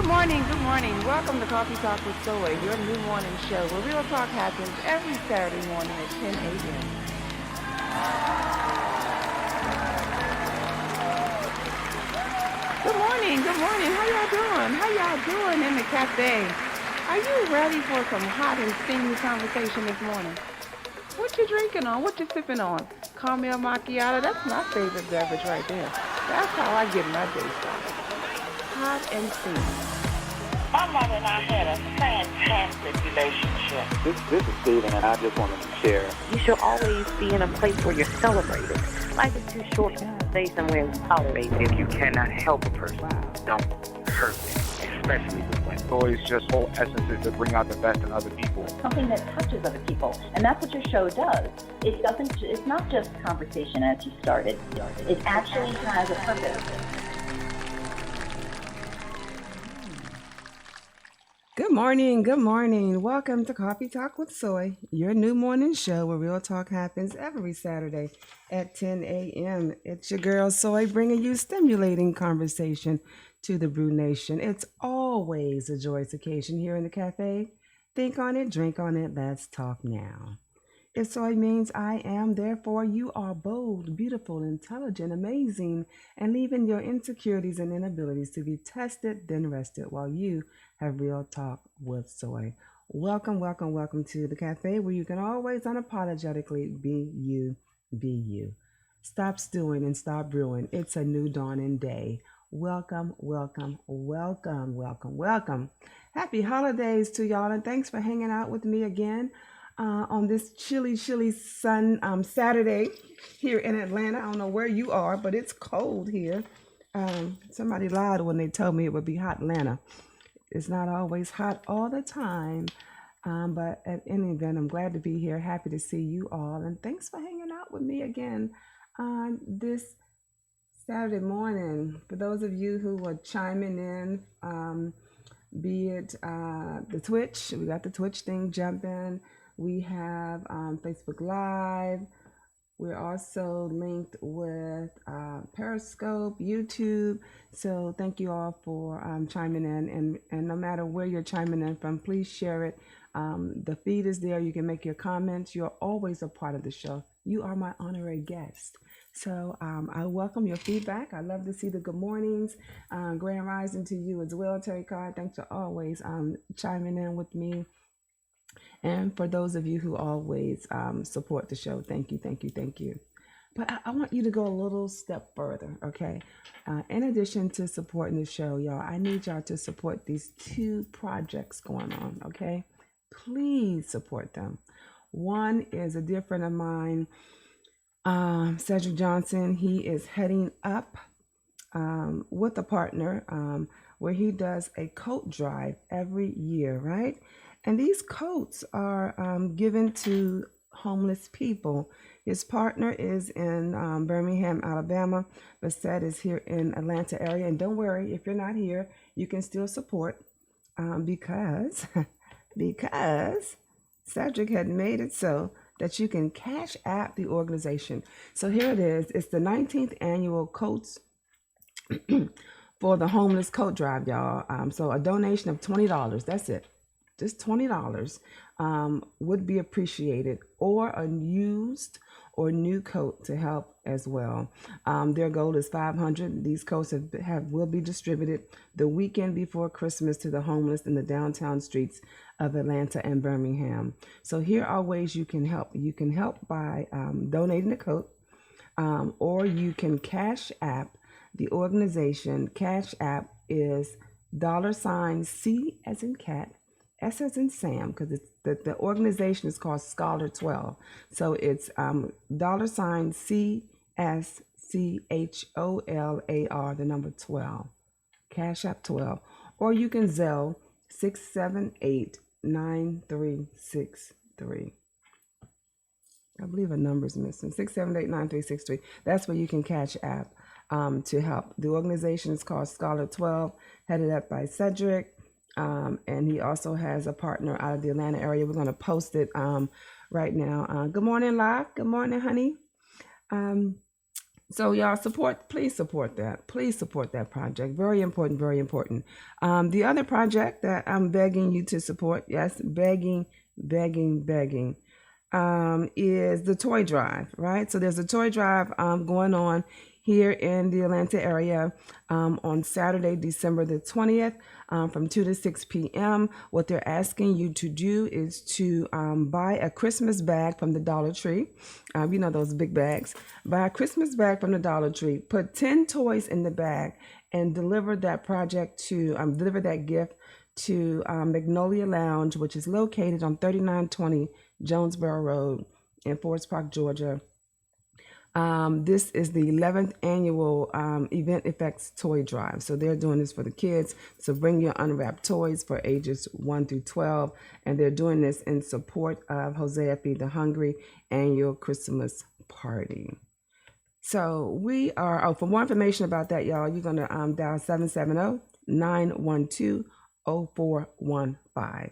Good morning, good morning. Welcome to Coffee Talk with Soy, your new morning show where real talk happens every Saturday morning at 10 a.m. Good morning, good morning. How y'all doing? How y'all doing in the cafe? Are you ready for some hot and steamy conversation this morning? What you drinking on? What you sipping on? Caramel macchiato? That's my favorite beverage right there. That's how I get my day started. Hot and steamy. My mother and I had a fantastic relationship. This is Steven, and I just wanted to share. You should always be in a place where you're celebrated. Life is too short to stay somewhere and tolerate it. If you cannot help a person, don't hurt them, especially with women. Soy's just whole essence is to bring out the best in other people. Something that touches other people, and that's what your show does. It doesn't. It's not just conversation as you started. It actually has a purpose. Good morning, good morning. Welcome to Coffee Talk with Soy, your new morning show where real talk happens every Saturday at 10 a.m. It's your girl Soy bringing you stimulating conversation to the Brew Nation. It's always a joyous occasion here in the cafe. Think on it, drink on it, let's talk now. If soy means I am, therefore you are bold, beautiful, intelligent, amazing, and leaving your insecurities and inabilities to be tested, then rested while you have real talk with soy. Welcome, welcome, welcome to the cafe where you can always unapologetically be you, be you. Stop stewing and stop brewing. It's a new dawning day. Welcome, welcome, welcome, welcome, welcome. Happy holidays to y'all, and thanks for hanging out with me again. On this chilly sun Saturday here in Atlanta. I don't know where you are, but it's cold here. Somebody lied when they told me it would be hot Atlanta. It's not always hot all the time, but at any event, I'm glad to be here. Happy to see you all, and thanks for hanging out with me again on this Saturday morning. For those of you who are chiming in, be it the Twitch, we got the Twitch thing jumping. We have Facebook Live. We're also linked with Periscope, YouTube. So thank you all for chiming in. And no matter where you're chiming in from, please share it. The feed is there. You can make your comments. You're always a part of the show. You are my honorary guest. So I welcome your feedback. I love to see the good mornings. Grand rising to you as well, Terry Card. Thanks for always chiming in with me. And for those of you who always support the show, thank you, thank you, thank you. But I want you to go a little step further, okay? In addition to supporting the show, y'all, I need y'all to support these two projects going on, okay? Please support them. One is a dear friend of mine, Cedric Johnson. He is heading up with a partner where he does a coat drive every year, right? And these coats are given to homeless people. His partner is in Birmingham, Alabama, but Seth is here in Atlanta area. And don't worry, if you're not here, you can still support because Cedric had made it so that you can cash app the organization. So here it is. It's the 19th annual Coats for the Homeless Coat Drive, y'all. So a donation of $20. That's it. Just $20 would be appreciated, or a used or new coat to help as well. Their goal is 500. These coats will be distributed the weekend before Christmas to the homeless in the downtown streets of Atlanta and Birmingham. So here are ways you can help. You can help by donating a coat, or you can cash app the organization. Cash app is $C as in cat, S as in Sam, because it's the organization is called Scholar 12. So it's $CSCHOLAR, the number 12. Cash App 12. Or you can Zelle 678-9363. I believe a number's missing. 678-9363. That's where you can Cash App to help. The organization is called Scholar 12, headed up by Cedric. And he also has a partner out of the Atlanta area. We're going to post it right now. Good morning, Locke. Good morning, honey. So y'all please support that. Please support that project. Very important, very important. The other project that I'm begging you to support, yes, begging, begging, begging, is the toy drive, right? So there's a toy drive going on here in the Atlanta area on Saturday, December the 20th, from 2 to 6 p.m. What they're asking you to do is to buy a Christmas bag from the Dollar Tree. You know, those big bags. Buy a Christmas bag from the Dollar Tree, put 10 toys in the bag, and deliver that deliver that gift to Magnolia Lounge, which is located on 3920 Jonesboro Road in Forest Park, Georgia. This is the 11th annual Event Effects Toy Drive. So they're doing this for the kids. So bring your unwrapped toys for ages 1 through 12. And they're doing this in support of Hosea Feed the Hungry annual Christmas party. So we are, for more information about that, y'all, you're going to dial 770-912-0415.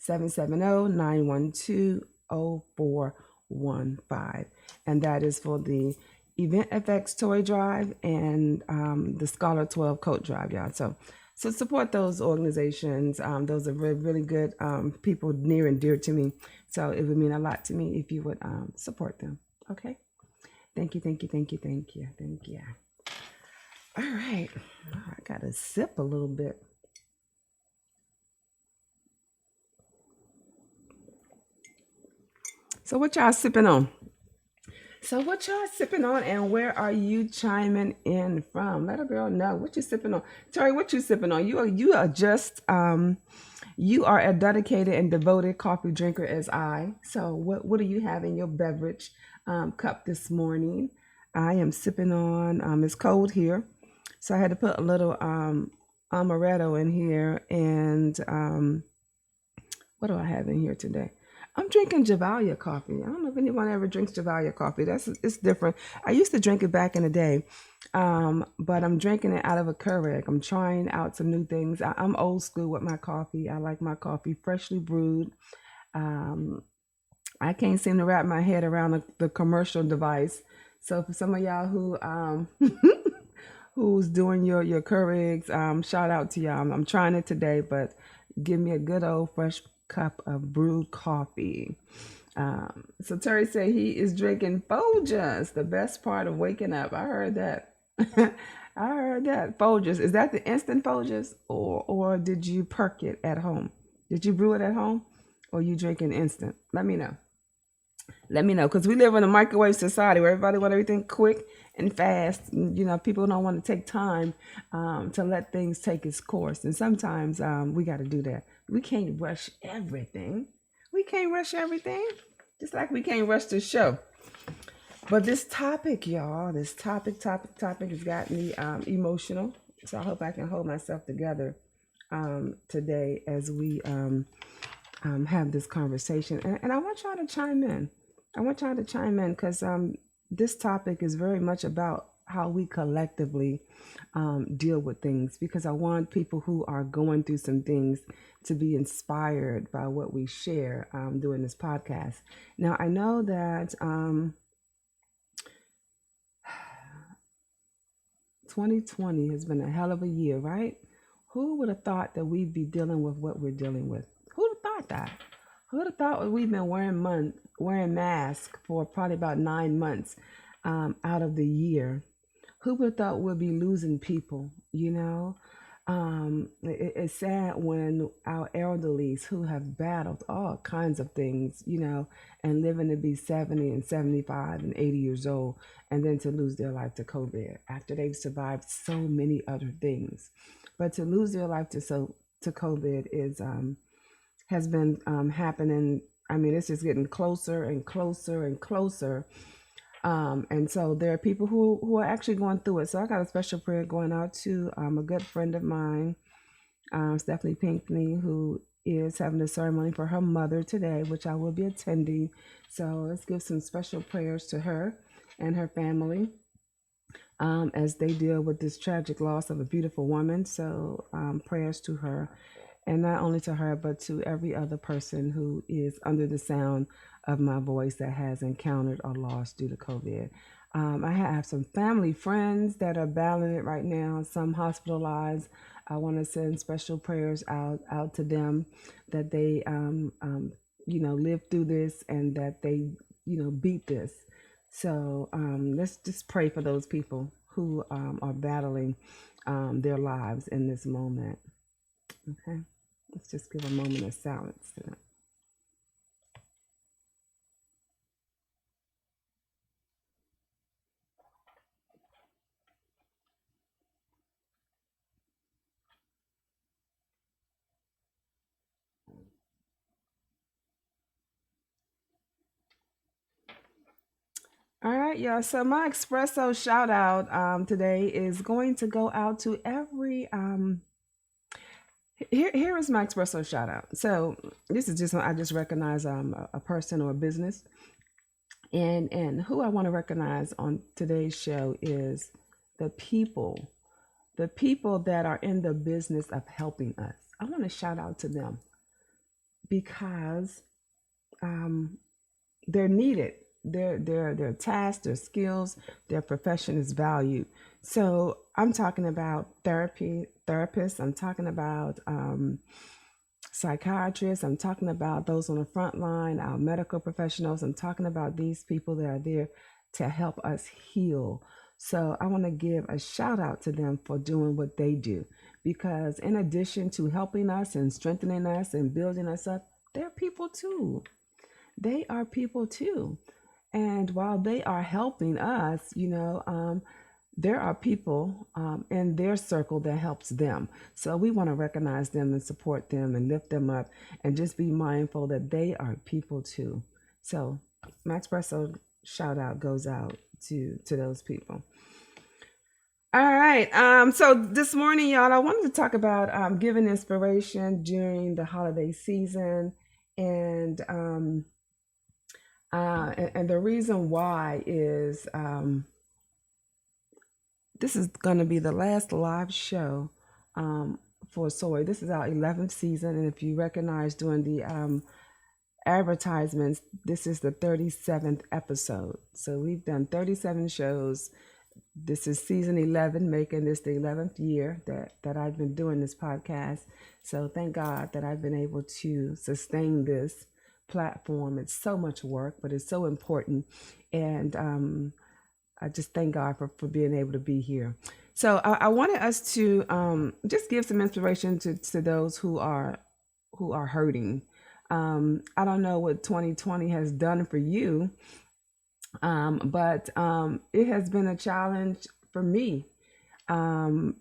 770-912-0415. And that is for the Event FX Toy Drive and the Scholar 12 Coat Drive, y'all. So support those organizations. Those are really, really good people near and dear to me. So it would mean a lot to me if you would support them. Okay. Thank you, thank you, thank you, thank you, thank you. All right. I got to sip a little bit. So what y'all sipping on? And where are you chiming in from? Let a girl know what you sipping on. Terry, what you sipping on? You are just you are a dedicated and devoted coffee drinker as I. So what do you have in your beverage cup this morning? I am sipping on, it's cold here, so I had to put a little amaretto in here. And what do I have in here today? I'm drinking Javalia coffee. I don't know if anyone ever drinks Javalia coffee. It's different. I used to drink it back in the day, but I'm drinking it out of a Keurig. I'm trying out some new things. I'm old school with my coffee. I like my coffee freshly brewed. I can't seem to wrap my head around the commercial device. So for some of y'all who who's doing your Keurigs, shout out to y'all. I'm trying it today, but give me a good old fresh cup of brewed coffee. So Terry said he is drinking Folgers, the best part of waking up. I heard that. I heard that. Folgers. Is that the instant Folgers, or did you perk it at home? Did you brew it at home, or you drinking instant? Let me know. Let me know, because we live in a microwave society where everybody want everything quick and fast. You know, people don't want to take time to let things take its course. And sometimes we got to do that. We can't rush everything. Just like we can't rush the show. But this topic, y'all, this topic has got me emotional. So I hope I can hold myself together today as we have this conversation. And I want y'all to chime in. Because this topic is very much about how we collectively deal with things, because I want people who are going through some things to be inspired by what we share during this podcast. Now, I know that 2020 has been a hell of a year, right? Who would have thought that we'd be dealing with what we're dealing with? Who would have thought that? Who would have thought we've been wearing masks for probably about 9 months out of the year? Who would have thought we'd be losing people, you know? It's sad when our elderlies who have battled all kinds of things, you know, and living to be 70 and 75 and 80 years old, and then to lose their life to COVID after they've survived so many other things. But to lose their life to COVID is has been happening. I mean, it's just getting closer and closer and closer. And so there are people who are actually going through it. So I got a special prayer going out to a good friend of mine, Stephanie Pinckney, who is having a ceremony for her mother today, which I will be attending. So let's give some special prayers to her and her family as they deal with this tragic loss of a beautiful woman. So prayers to her, and not only to her, but to every other person who is under the sound of my voice that has encountered or lost due to COVID. I have some family friends that are battling it right now, some hospitalized. I want to send special prayers out to them that they, live through this and that they, beat this. So let's just pray for those people who are battling their lives in this moment. Okay, let's just give a moment of silence to them. All right, y'all. So my espresso shout out today is going to go out to every. Here is my espresso shout out. So this is just I just recognize a person or a business, and who I want to recognize on today's show is the people, the people that are in the business of helping us. I want to shout out to them because they're needed. Their tasks, their skills, their profession is valued. So I'm talking about therapists. I'm talking about psychiatrists. I'm talking about those on the front line, our medical professionals. I'm talking about these people that are there to help us heal. So I want to give a shout out to them for doing what they do, because in addition to helping us and strengthening us and building us up, they're people too. They are people too. And while they are helping us, there are people in their circle that helps them. So we want to recognize them and support them and lift them up and just be mindful that they are people too. So my espresso shout out goes out to those people. All right. So this morning, y'all, I wanted to talk about giving inspiration during the holiday season. And the reason why is this is going to be the last live show for Soy. This is our 11th season. And if you recognize during the advertisements, this is the 37th episode. So we've done 37 shows. This is season 11, making this the 11th year that I've been doing this podcast. So thank God that I've been able to sustain this platform. It's so much work, but it's so important. And I just thank God for being able to be here. So I wanted us to just give some inspiration to those who are hurting. I don't know what 2020 has done for you, but it has been a challenge for me. Oh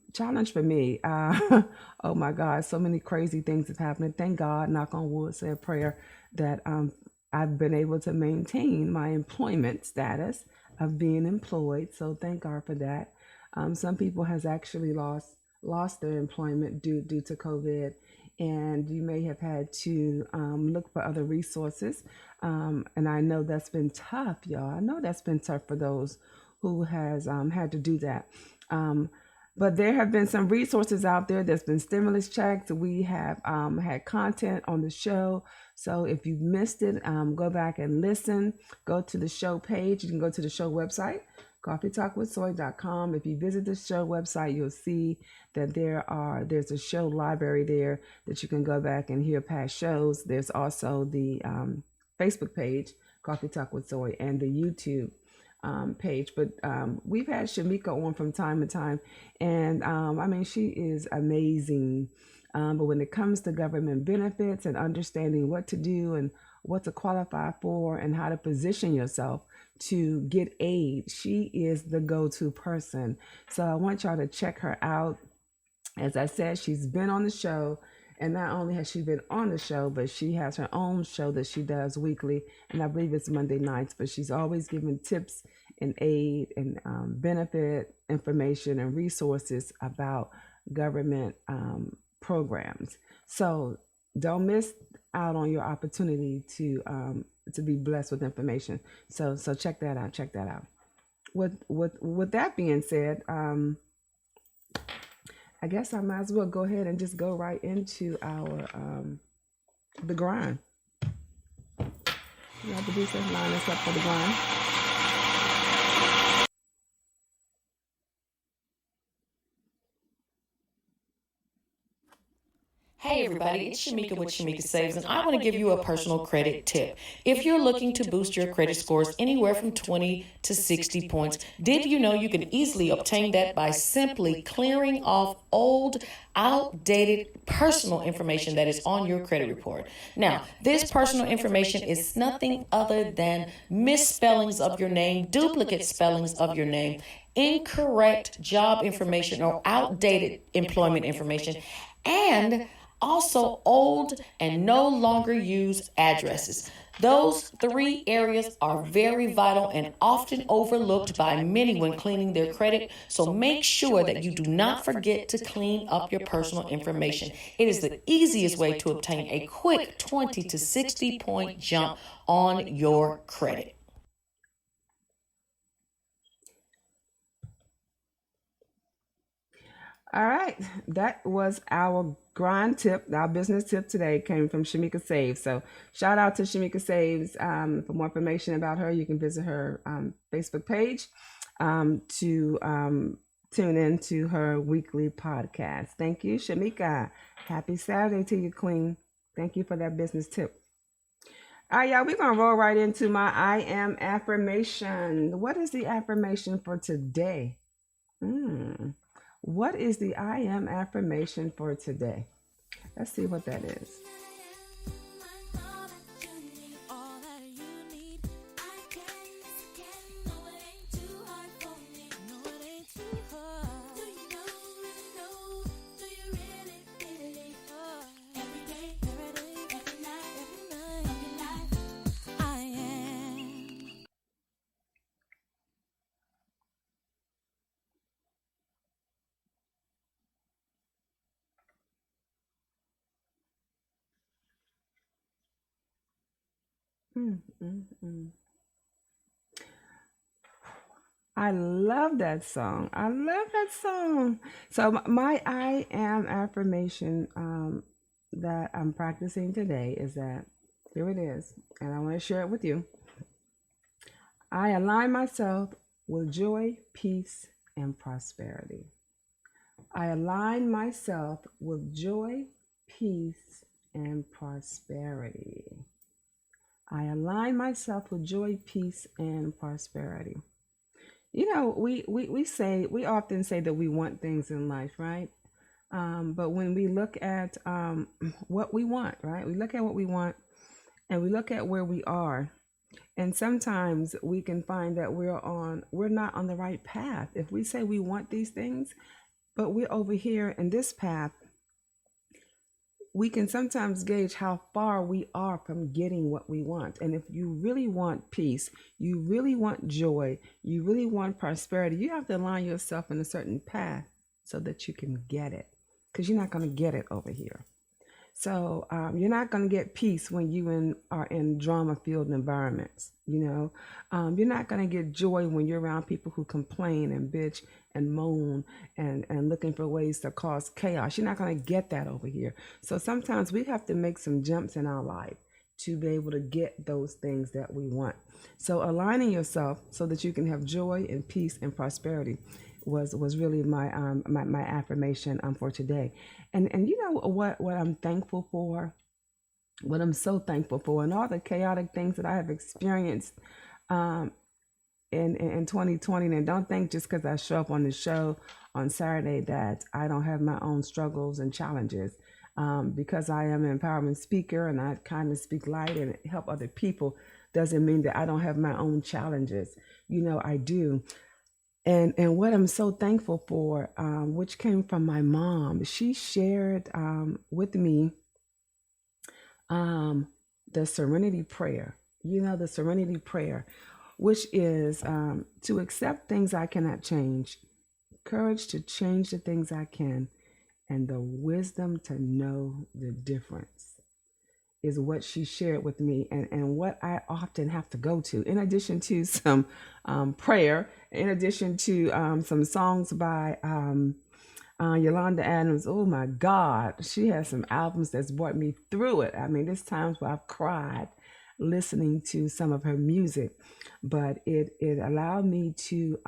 my God, so many crazy things have happened. Thank God, knock on wood, say a prayer that I've been able to maintain my employment status of being employed. So thank God for that. Some people has actually lost their employment due to COVID, and you may have had to look for other resources. And I know that's been tough, y'all. I know that's been tough for those who has had to do that. But there have been some resources out there. There's been stimulus checks. We have had content on the show. So if you've missed it, go back and listen. Go to the show page. You can go to the show website, CoffeeTalkwithSoy.com. If you visit the show website, you'll see that there's a show library there that you can go back and hear past shows. There's also the Facebook page, Coffee Talk with Soy, and the YouTube page. But we've had Shamika on from time to time, and I mean, she is amazing. But when it comes to government benefits and understanding what to do and what to qualify for and how to position yourself to get aid, she is the go-to person. So I want y'all to check her out. As I said, she's been on the show, and not only has she been on the show, but she has her own show that she does weekly, and I believe it's Monday nights, but she's always giving tips and aid and benefit information and resources about government programs. So don't miss out on your opportunity to be blessed with information. So check that out. Check that out. With that being said, I guess I might as well go ahead and just go right into our the grind. You know, producer, line us up for the grind. everybody, it's Shamika with Shamika Saves, and I want to give you a personal credit tip. If you're looking to boost your credit scores anywhere from 20 to 60 points, did you know you can easily obtain that by simply clearing off old, outdated personal information that is on your credit report? Now, this personal information is nothing other than misspellings of your name, duplicate spellings of your name, incorrect job information or outdated employment information, and also old and no longer used addresses. Those three areas are very vital and often overlooked by many when cleaning their credit, so make sure that you do not forget to clean up your personal information. It is the easiest way to obtain a quick 20 to 60 point jump on your credit. All right, that was our grind tip. Our business tip today came from Shamika Saves. So shout out to Shamika Saves. For more information about her, you can visit her Facebook page to tune in to her weekly podcast. Thank you, Shamika. Happy Saturday to you, Queen. Thank you for that business tip. All right, y'all, we're going to roll right into my I Am Affirmation. What is the affirmation for today? What is the I Am Affirmation for today? Let's see what that is. I love that song. I love that song. So my I Am affirmation that I'm practicing today is that, here it is, and I want to share it with you. I align myself with joy, peace, and prosperity. I align myself with joy, peace, and prosperity. I align myself with joy, peace, and prosperity. You know, we often say that we want things in life, right? But when we look at what we want, right? We look at what we want and we look at where we are. And sometimes we can find that we're not on the right path. If we say we want these things, but we're over here in this path, we can sometimes gauge how far we are from getting what we want. And if you really want peace, you really want joy, you really want prosperity, you have to align yourself in a certain path so that you can get it, because you're not going to get it over here. So you're not going to get peace when you are in drama-filled environments. You know, you're not going to get joy when you're around people who complain and bitch and moan and looking for ways to cause chaos. You're not going to get that over here. So sometimes we have to make some jumps in our life to be able to get those things that we want. So aligning yourself so that you can have joy and peace and prosperity was really my affirmation for today. And you know what I'm thankful for, what I'm so thankful for, and all the chaotic things that I have experienced in 2020. And don't think just because I show up on the show on Saturday that I don't have my own struggles and challenges. Because I am an empowerment speaker and I kind of speak light and help other people doesn't mean that I don't have my own challenges. You know, I do. And what I'm so thankful for, which came from my mom, she shared with me the Serenity Prayer. You know, the Serenity Prayer, which is to accept things I cannot change, courage to change the things I can, and the wisdom to know the difference, is what she shared with me, and what I often have to go to, in addition to some prayer, in addition to some songs by Yolanda Adams. Oh my God, she has some albums that's brought me through it. I mean, there's times where I've cried listening to some of her music, but it allowed me to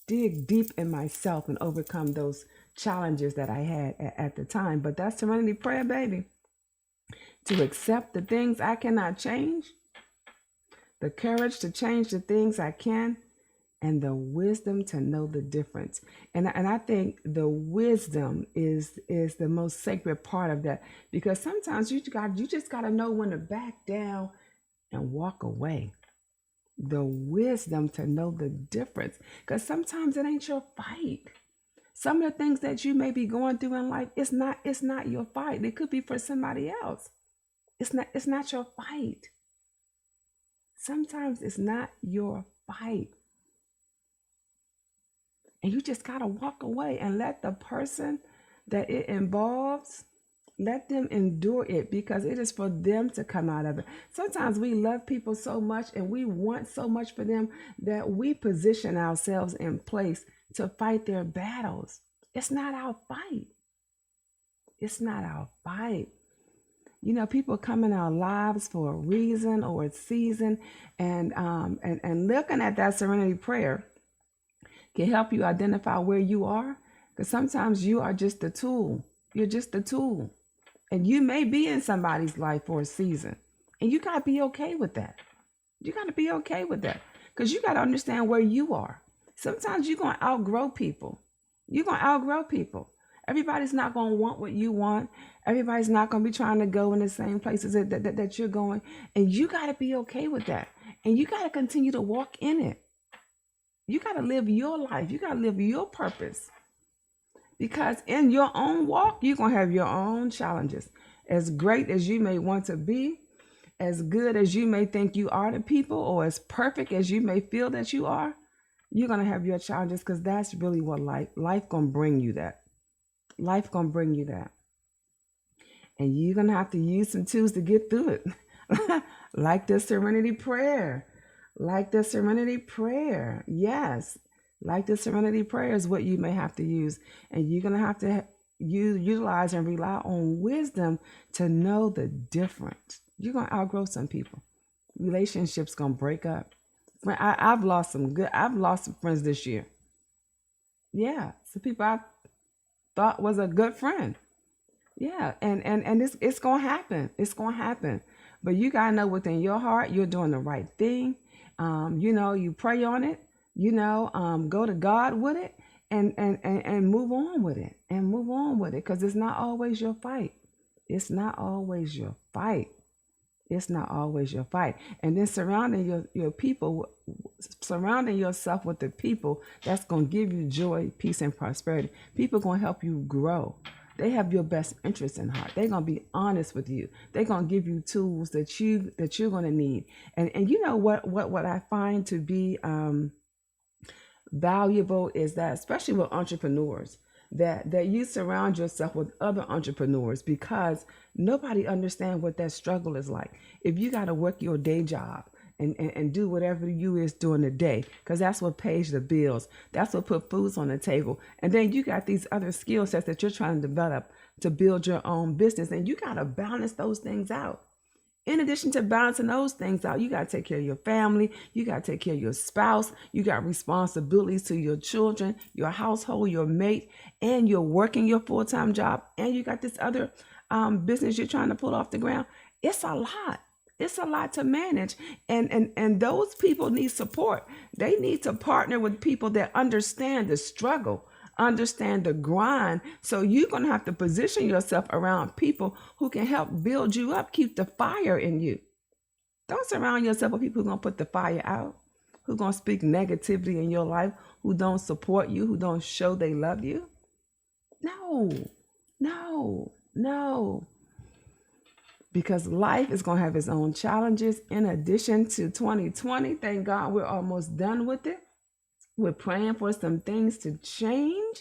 dig deep in myself and overcome those challenges that I had at the time. But that's Serenity Prayer, baby. To accept the things I cannot change, the courage to change the things I can, and the wisdom to know the difference. And I think the wisdom is the most sacred part of that, because sometimes you just got to know when to back down and walk away. The wisdom to know the difference, because sometimes it ain't your fight. Some of the things that you may be going through in life, it's not your fight. It could be for somebody else. It's not your fight. Sometimes it's not your fight. And you just got to walk away and let the person that it involves, let them endure it, because it is for them to come out of it. Sometimes we love people so much and we want so much for them that we position ourselves in place to fight their battles. It's not our fight. It's not our fight. You know, people come in our lives for a reason or a season, and looking at that Serenity Prayer can help you identify where you are, because sometimes you are just a tool. You're just a tool, and you may be in somebody's life for a season, and you got to be okay with that. You got to be okay with that, because you got to understand where you are. Sometimes you're going to outgrow people. You're going to outgrow people. Everybody's not going to want what you want. Everybody's not going to be trying to go in the same places that you're going, and you got to be okay with that, and you got to continue to walk in it. You got to live your life. You got to live your purpose, because in your own walk, you're going to have your own challenges. As great as you may want to be, as good as you may think you are to people, or as perfect as you may feel that you are, you're going to have your challenges, because that's really what life going to bring you that. Life going to bring you that. And you're going to have to use some tools to get through it. Like the Serenity Prayer. Like the Serenity Prayer. Yes. Like the Serenity Prayer is what you may have to use. And you're going to have to utilize and rely on wisdom to know the difference. You're going to outgrow some people. Relationships going to break up. I've lost some friends this year. Yeah. Some people I thought was a good friend. Yeah. And it's going to happen. It's going to happen. But you got to know within your heart, you're doing the right thing. You pray on it, go to God with it, and move on with it, because it's not always your fight. It's not always your fight. It's not always your fight. And then surrounding your people, surrounding yourself with the people that's going to give you joy, peace, and prosperity. People going to help you grow. They have your best interest in heart. They're going to be honest with you. They're going to give you tools that you're going to need. And you know what I find to be valuable is that, especially with entrepreneurs, that you surround yourself with other entrepreneurs, because nobody understands what that struggle is like. If you got to work your day job and do whatever you is during the day, because that's what pays the bills. That's what put foods on the table. And then you got these other skill sets that you're trying to develop to build your own business. And you got to balance those things out. In addition to balancing those things out, you got to take care of your family. You got to take care of your spouse. You got responsibilities to your children, your household, your mate, and you're working your full-time job. And you got this other business you're trying to pull off the ground. It's a lot. It's a lot to manage. And those people need support. They need to partner with people that understand the struggle, understand the grind. So you're going to have to position yourself around people who can help build you up, keep the fire in you. Don't surround yourself with people who are going to put the fire out, who are going to speak negativity in your life, who don't support you, who don't show they love you. No. Because life is going to have its own challenges. In addition to 2020, thank God we're almost done with it. We're praying for some things to change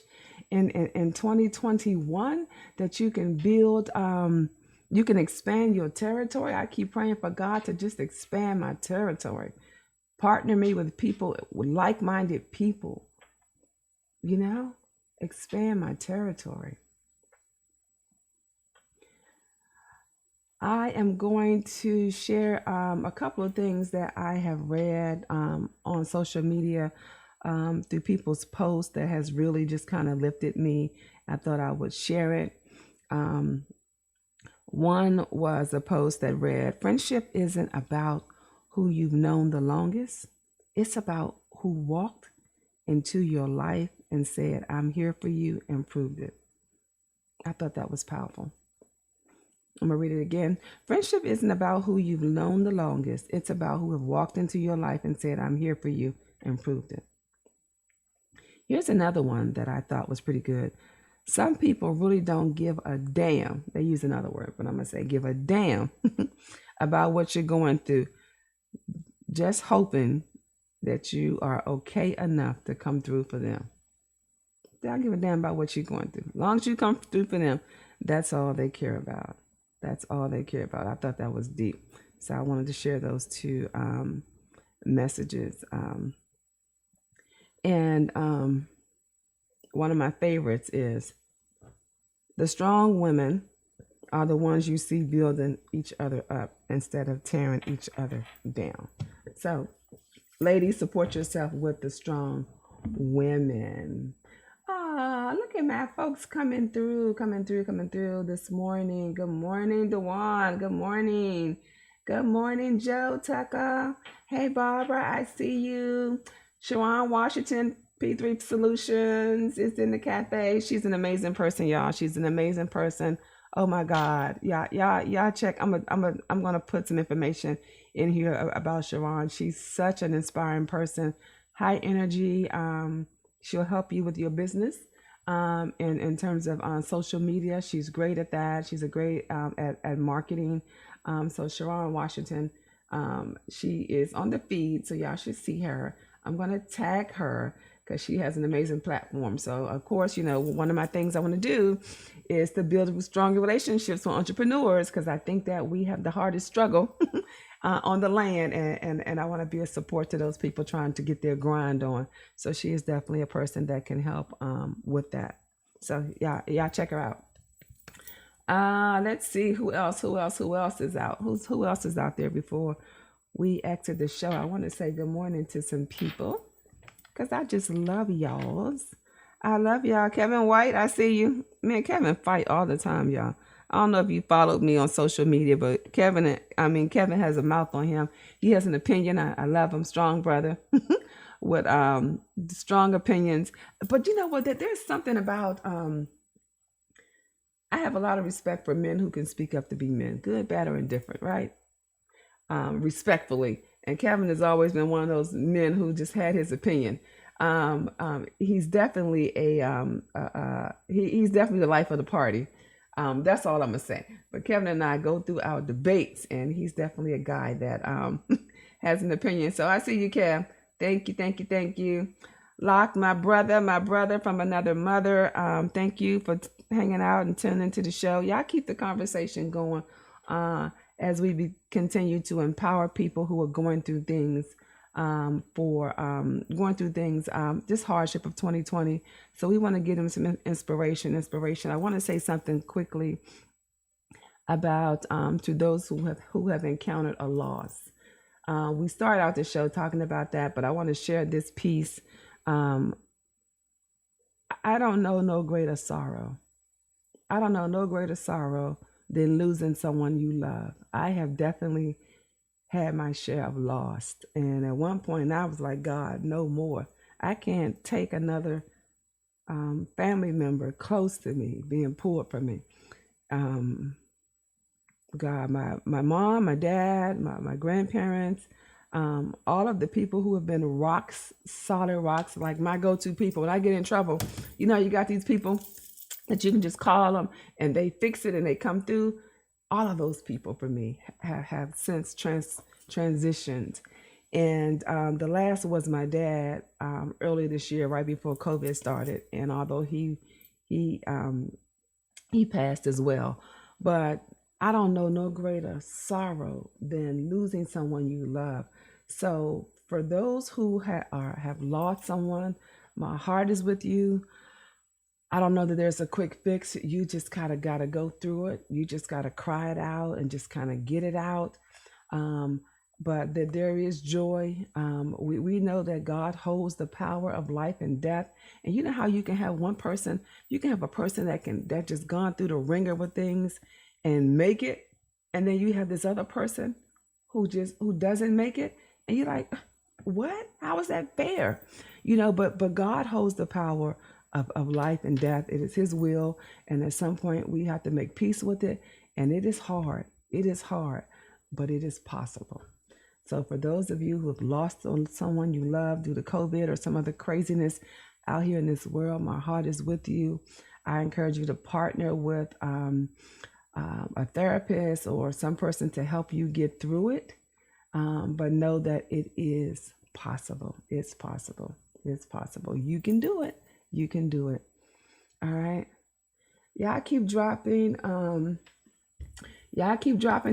in 2021, that you can build, you can expand your territory. I keep praying for God to just expand my territory. Partner me with people, with like-minded people, expand my territory. I am going to share a couple of things that I have read on social media through people's posts that has really just kind of lifted me. I thought I would share it. One was a post that read, "Friendship isn't about who you've known the longest. It's about who walked into your life and said, 'I'm here for you,' and proved it." I thought that was powerful. I'm going to read it again. "Friendship isn't about who you've known the longest. It's about who have walked into your life and said, 'I'm here for you,' and proved it." Here's another one that I thought was pretty good. "Some people really don't give a damn." They use another word, but I'm going to say give a damn about what you're going through. Just hoping that you are okay enough to come through for them. They don't give a damn about what you're going through. As long as you come through for them, that's all they care about. That's all they care about. I thought that was deep. So I wanted to share those two messages. And one of my favorites is, "The strong women are the ones you see building each other up instead of tearing each other down." So, ladies, support yourself with the strong women. Look at my folks coming through this morning. Good morning, Dewan. Good morning. Good morning, Joe Tucker. Hey, Barbara, I see you. Sharon Washington, P3 Solutions, is in the cafe. She's an amazing person, y'all. She's an amazing person. Oh my God, y'all check. I'm gonna put some information in here about Sharon. She's such an inspiring person, high energy. She'll help you with your business. In terms of social media, she's great at that. She's a great at marketing. So Sharon Washington, she is on the feed, so y'all should see her. I'm gonna tag her because she has an amazing platform. So of course, one of my things I want to do is to build stronger relationships with entrepreneurs, because I think that we have the hardest struggle on the land, and I want to be a support to those people trying to get their grind on. So she is definitely a person that can help with that. So y'all check her out. Let's see who else is out. Who else is out there before we exit the show? I want to say good morning to some people because I just love y'all's. I love y'all. Kevin White, I see you. Man, Kevin fight all the time, y'all. I don't know if you followed me on social media, but Kevin has a mouth on him. He has an opinion. I love him. Strong brother with strong opinions. But you know what? There's something about, I have a lot of respect for men who can speak up to be men, good, bad, or indifferent, right? Respectfully. And Kevin has always been one of those men who just had his opinion. He's definitely he's definitely the life of the party. That's all I'm gonna say. But Kevin and I go through our debates, and he's definitely a guy that has an opinion. So I see you, Kev. Thank you. Locke, my brother from another mother. Thank you for hanging out and tuning into the show. Y'all keep the conversation going as we continue to empower people who are going through things. This hardship of 2020. So we want to give them some inspiration. I want to say something quickly about to those who have encountered a loss. We started out the show talking about that, but I want to share this piece. I don't know no greater sorrow. Than losing someone you love. I have definitely had my share of lost. And at one point I was like, God, no more. I can't take another family member close to me being pulled from me. God, my mom, my dad, my grandparents, all of the people who have been rocks, solid rocks, like my go-to people. When I get in trouble, you got these people that you can just call them and they fix it and they come through. All of those people for me have since transitioned. And the last was my dad early this year, right before COVID started. And although he passed as well, but I don't know no greater sorrow than losing someone you love. So for those who have lost someone, my heart is with you. I don't know that there's a quick fix. You just kind of got to go through it. You just got to cry it out and just kind of get it out. but that there is joy. We know that God holds the power of life and death. And you know how you can have one person, you can have a person that just gone through the ringer with things and make it, and then you have this other person who doesn't make it, and you're like, what? How is that fair? But God holds the power of life and death. It is His will, and at some point we have to make peace with it. And it is hard. It is hard, but it is possible. So for those of you who have lost someone you love due to COVID or some other craziness out here in this world, my heart is with you. I encourage you to partner with a therapist or some person to help you get through it. But know that it is possible. It's possible. It's possible. You can do it. You can do it. All right. Yeah, I keep dropping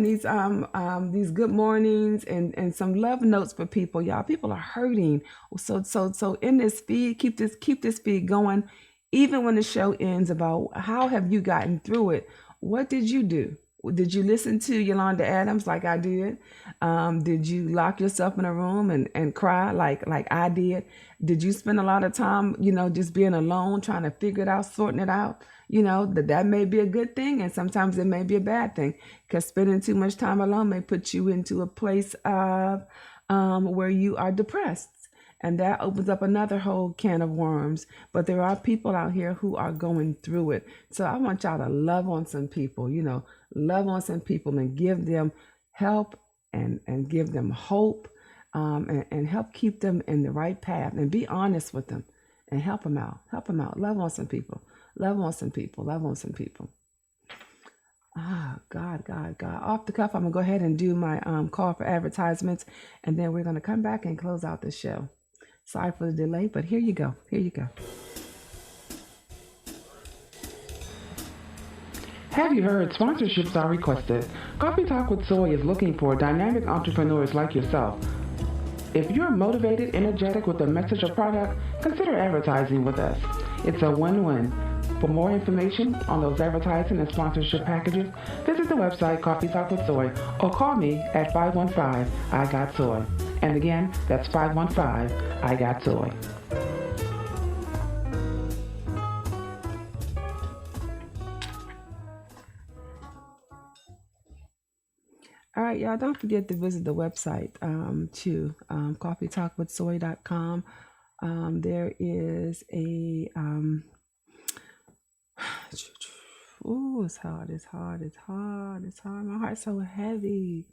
these good mornings and some love notes for people. Y'all, people are hurting. So in this feed, keep this feed going. Even when the show ends, about how have you gotten through it? What did you do? Did you listen to Yolanda Adams like I did? Did you lock yourself in a room and cry like I did? Did you spend a lot of time, just being alone, trying to figure it out, sorting it out? That may be a good thing, and sometimes it may be a bad thing, because spending too much time alone may put you into a place of where you are depressed. And that opens up another whole can of worms. But there are people out here who are going through it. So I want y'all to love on some people, love on some people and give them help and give them hope, and help keep them in the right path, and be honest with them and help them out. Love on some people. Love on some people. Love on some people. God. Off the cuff, I'm going to go ahead and do my call for advertisements, and then we're going to come back and close out the show. Sorry for the delay, but here you go. Have you heard? Sponsorships are requested. Coffee Talk with Soy is looking for dynamic entrepreneurs like yourself. If you're motivated, energetic with a message or product, consider advertising with us. It's a win-win. For more information on those advertising and sponsorship packages, visit the website Coffee Talk with Soy or call me at 515-I-GOT-SOY. And again, that's 515-I-GOT-SOY. All right, y'all, don't forget to visit the website too, CoffeeTalkwithSoy.com. There is a it's hard. My heart's so heavy.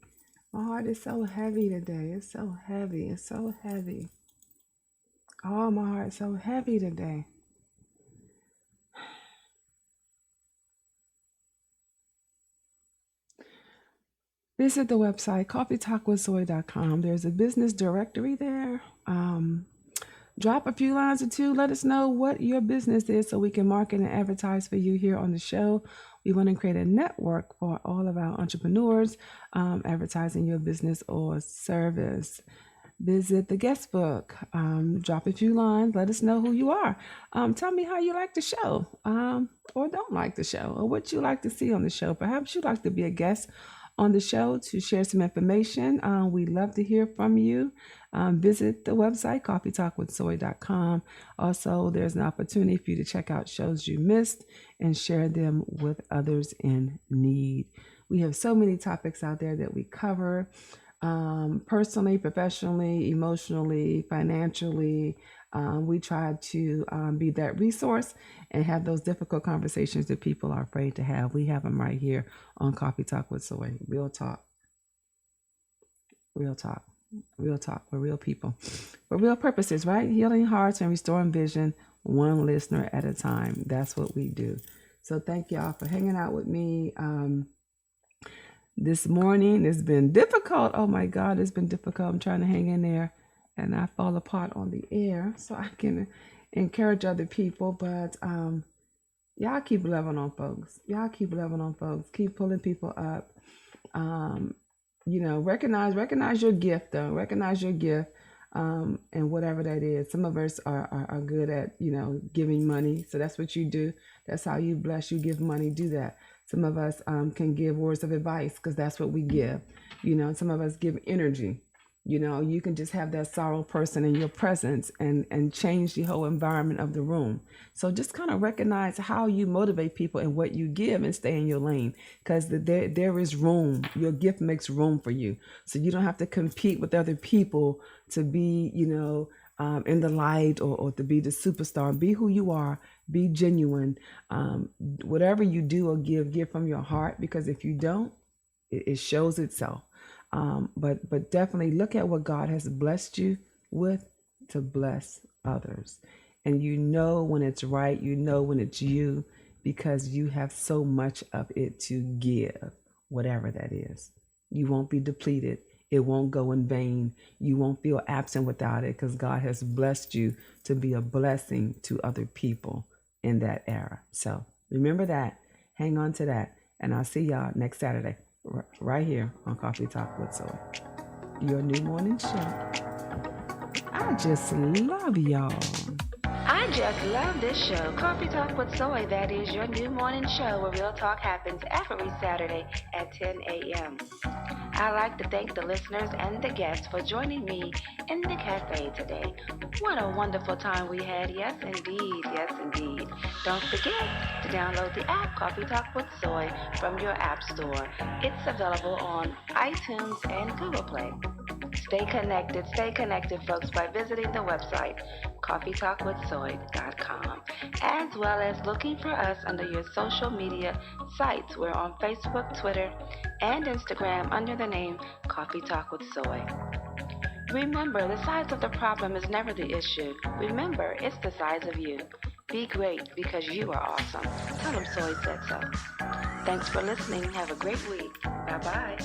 My heart is so heavy today. It's so heavy. Oh, my heart's so heavy today. Visit the website, CoffeeTalkwithSoy.com. There's a business directory there. Drop a few lines or two. Let us know what your business is so we can market and advertise for you here on the show. We want to create a network for all of our entrepreneurs advertising your business or service. Visit the guest book. Drop a few lines. Let us know who you are. Tell me how you like the show or don't like the show, or what you like to see on the show. Perhaps you'd like to be a guest on the show to share some information. We'd love to hear from you. Visit the website, CoffeeTalkwithSoy.com. Also, there's an opportunity for you to check out shows you missed and share them with others in need. We have so many topics out there that we cover, personally, professionally, emotionally, financially. We try to be that resource and have those difficult conversations that people are afraid to have. We have them right here on Coffee Talk with Soy. Real talk for real people, for real purposes, right? Healing hearts and restoring vision, one listener at a time. That's what we do. So thank y'all for hanging out with me this morning. It's been difficult. Oh my God, it's been difficult. I'm trying to hang in there, and I fall apart on the air so I can encourage other people. But y'all keep loving on folks. Keep pulling people up. Recognize your gift, though. Recognize your gift, and whatever that is. Some of us are good at, giving money. So that's what you do. That's how you bless. You give money. Do that. Some of us can give words of advice because that's what we give. Some of us give energy. You can just have that sorrow person in your presence and change the whole environment of the room. So just kind of recognize how you motivate people and what you give and stay in your lane, because there is room. Your gift makes room for you. So you don't have to compete with other people to be, in the light or to be the superstar. Be who you are. Be genuine. Whatever you do or give from your heart, because if you don't, it shows itself. But definitely look at what God has blessed you with to bless others. And when it's right, when it's you, because you have so much of it to give, whatever that is. You won't be depleted. It won't go in vain. You won't feel absent without it, because God has blessed you to be a blessing to other people in that era. So remember that. Hang on to that. And I'll see y'all next Saturday right here on Coffee Talk with Soy, your new morning show. I just love y'all. I just love this show, Coffee Talk with Soy. That is your new morning show where real talk happens every Saturday at 10 a.m. I'd like to thank the listeners and the guests for joining me in the cafe today. What a wonderful time we had. Yes, indeed. Yes, indeed. Don't forget to download the app Coffee Talk with Soy from your app store. It's available on iTunes and Google Play. Stay connected, folks, by visiting the website, CoffeeTalkwithSoy.com, as well as looking for us under your social media sites. We're on Facebook, Twitter, and Instagram under the name Coffee Talk with Soy. Remember, the size of the problem is never the issue. Remember, it's the size of you. Be great because you are awesome. Tell them Soy said so. Thanks for listening. Have a great week. Bye-bye.